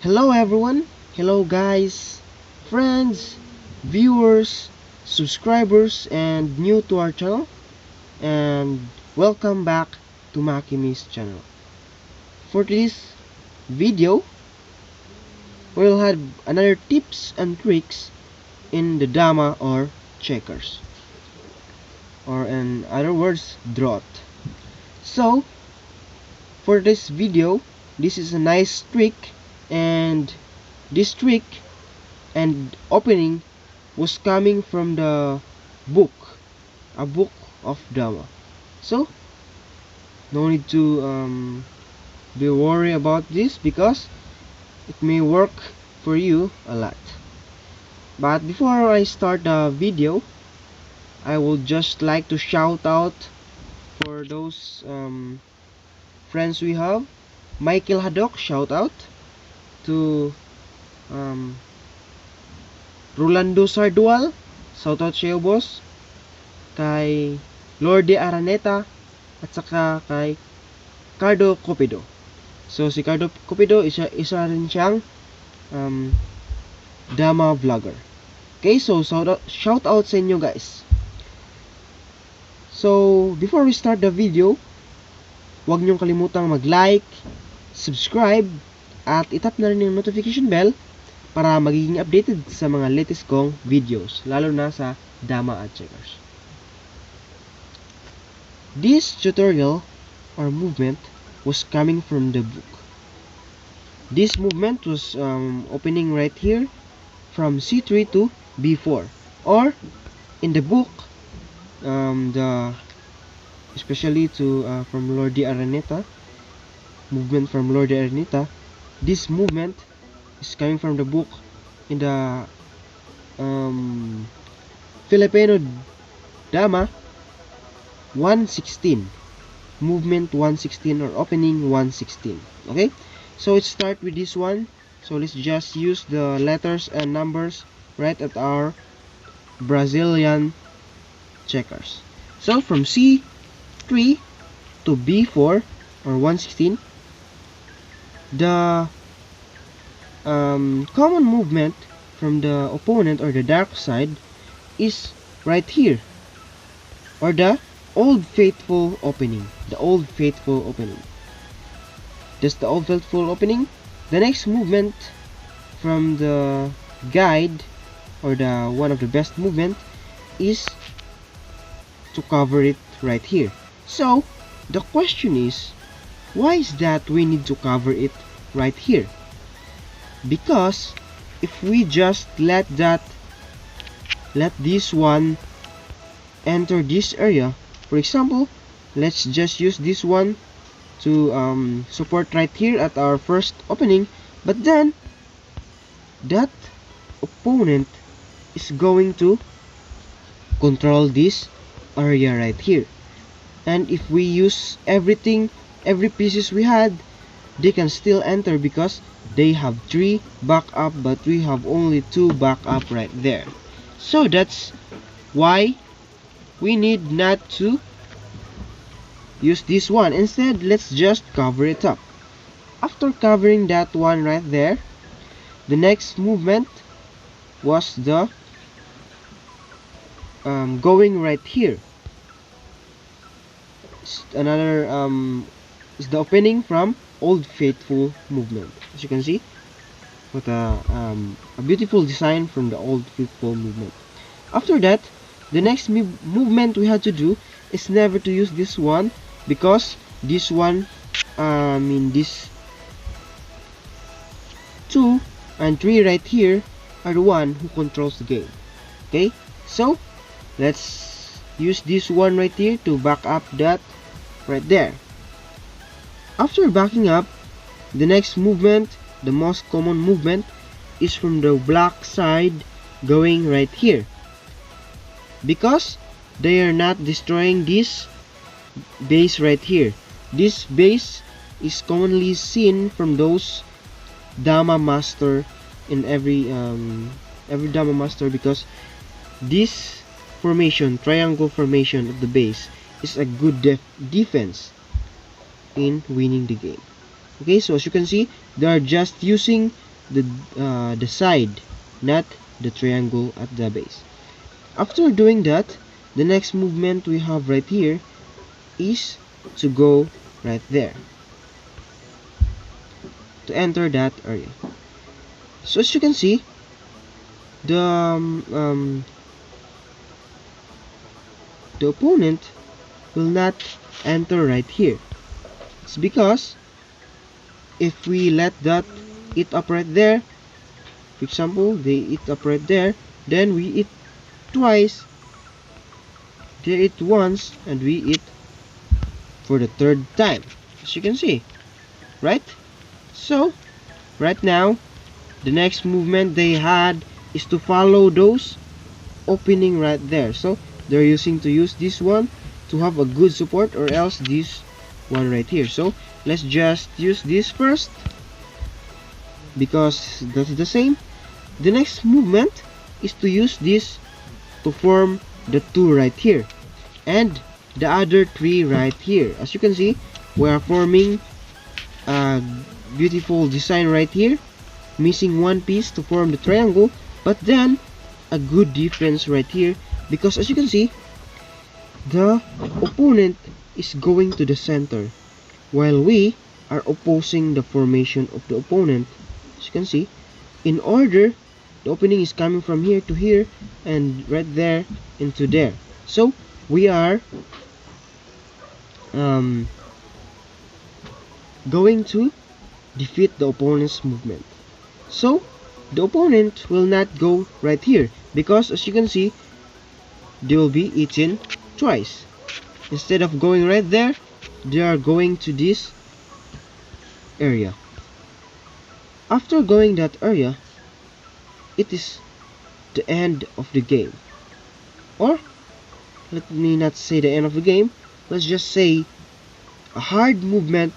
Hello everyone, hello guys, friends, viewers, subscribers, and new to our channel, and welcome back to Makimi's channel. For this video, we'll have another tips and tricks in the Dama or checkers, or in other words, drought. So, for this video, this is a nice trick, and this trick and opening was coming from the book, a book of Dama. So no need to be worried about this because it may work for you a lot. But before I start the video, I would just like to shout out for those friends we have. Michael Haddock, shout out to um, Rolando Sardual, shoutout sa'yo boss, kay Lorde Araneta, at saka kay Cardo Cupido. So si Cardo Cupido, isa rin siyang Dama vlogger. Okay, so shout out sa inyo guys. So before we start the video, huwag niyong kalimutang mag-like, subscribe, at itap na rin yung notification bell para magiging updated sa mga latest kong videos, lalo na sa Dama at checkers. This tutorial or movement was coming from the book. This movement was opening right here from C3 to B4, or in the book, especially from Lorde Araneta, movement from Lorde Araneta. This movement is coming from the book in the Filipino Dama 116, movement 116 or opening 116. Okay, so let's start with this one. So let's just use the letters and numbers right at our Brazilian checkers. So from C3 to B4 or 116, the common movement from the opponent or the dark side is right here, or the Old Faithful opening. The Old Faithful opening. That's the Old Faithful opening. The next movement from the guide, or the one of the best movement, is to cover it right here. So the question is, why is that we need to cover it right here? Because if we just let this one enter this area, for example, let's just use this one to support right here at our first opening, but then that opponent is going to control this area right here, and if we use every pieces we had, they can still enter because they have 3 backup, but we have only 2 backup right there. So that's why we need not to use this one. Instead, let's just cover it up. After covering that one right there, the next movement was the going right here. Another is the opening from Old Faithful movement. As you can see, what a beautiful design from the Old Faithful movement. After that, the next movement we had to do is never to use this one, because this one, this 2 and 3 right here are the one who controls the game. Okay, so let's use this one right here to back up that right there. After backing up, the next movement, the most common movement, is from the black side going right here, because they are not destroying this base right here. This base is commonly seen from those Dama master in every Dama master, because this formation, triangle formation of the base, is a good defense in winning the game. Okay, so as you can see, they are just using the side, not the triangle at the base. After doing that, the next movement we have right here is to go right there to enter that area. So as you can see, the opponent will not enter right here. It's because if we let that eat up right there, for example, they eat up right there, then we eat twice, they eat once, and we eat for the third time, as you can see, right? So right now, the next movement they had is to follow those opening right there. So they're using to use this one to have a good support, or else this one right here. So let's just use this first because that's the same. The next movement is to use this to form the 2 right here and the other 3 right here. As you can see, we are forming a beautiful design right here, missing one piece to form the triangle, but then a good defense right here, because as you can see, the opponent is going to the center while we are opposing the formation of the opponent. As you can see, in order, the opening is coming from here to here and right there into there. So we are going to defeat the opponent's movement. So the opponent will not go right here because as you can see, they will be eaten twice. Instead of going right there, they are going to this area. After going that area, it is the end of the game. Or let me not say the end of the game, let's just say a hard movement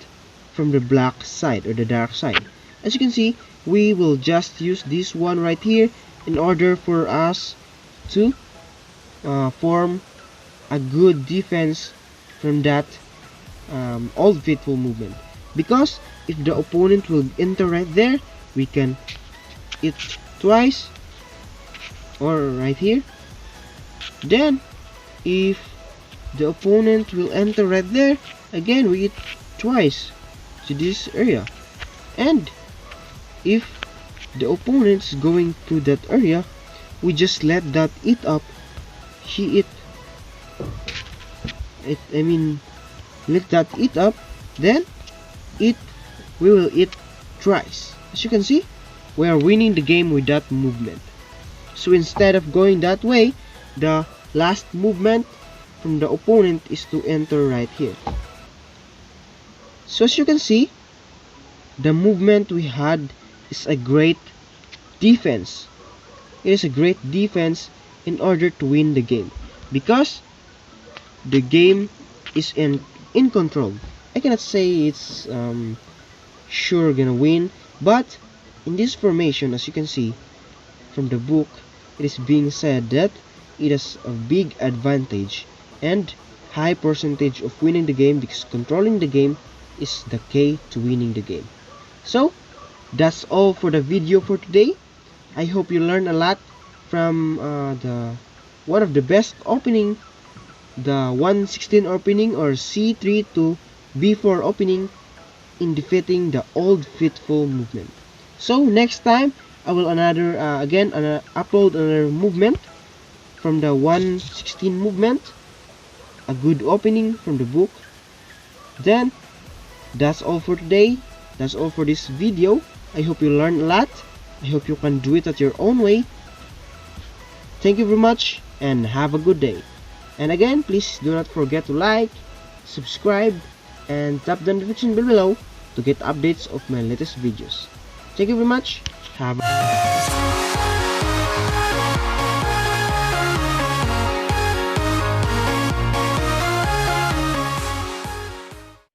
from the black side or the dark side. As you can see, we will just use this one right here in order for us to form a good defense from that old faithful movement, because if the opponent will enter right there, we can eat twice, or right here. Then if the opponent will enter right there, again we eat twice to this area. And if the opponent is going to that area, we just let that eat up. Let that eat up, then we will eat twice. As you can see, we are winning the game with that movement. So instead of going that way, the last movement from the opponent is to enter right here. So as you can see, the movement we had is a great defense. It is a great defense in order to win the game, because the game is in control. I cannot say it's sure gonna win, but in this formation, as you can see from the book, it is being said that it has a big advantage and high percentage of winning the game, because controlling the game is the key to winning the game. So that's all for the video for today. I hope you learned a lot from the one of the best opening, the 116 opening or C3 to B4 opening in defeating the old faithful movement. So next time I will upload another movement from the 116 movement, a good opening from the book. Then that's all for today. That's all for this video. I hope you learned a lot. I hope you can do it at your own way. Thank you very much and have a good day. And again, please do not forget to like, subscribe, and tap the notification bell below to get updates of my latest videos. Thank you very much. Have a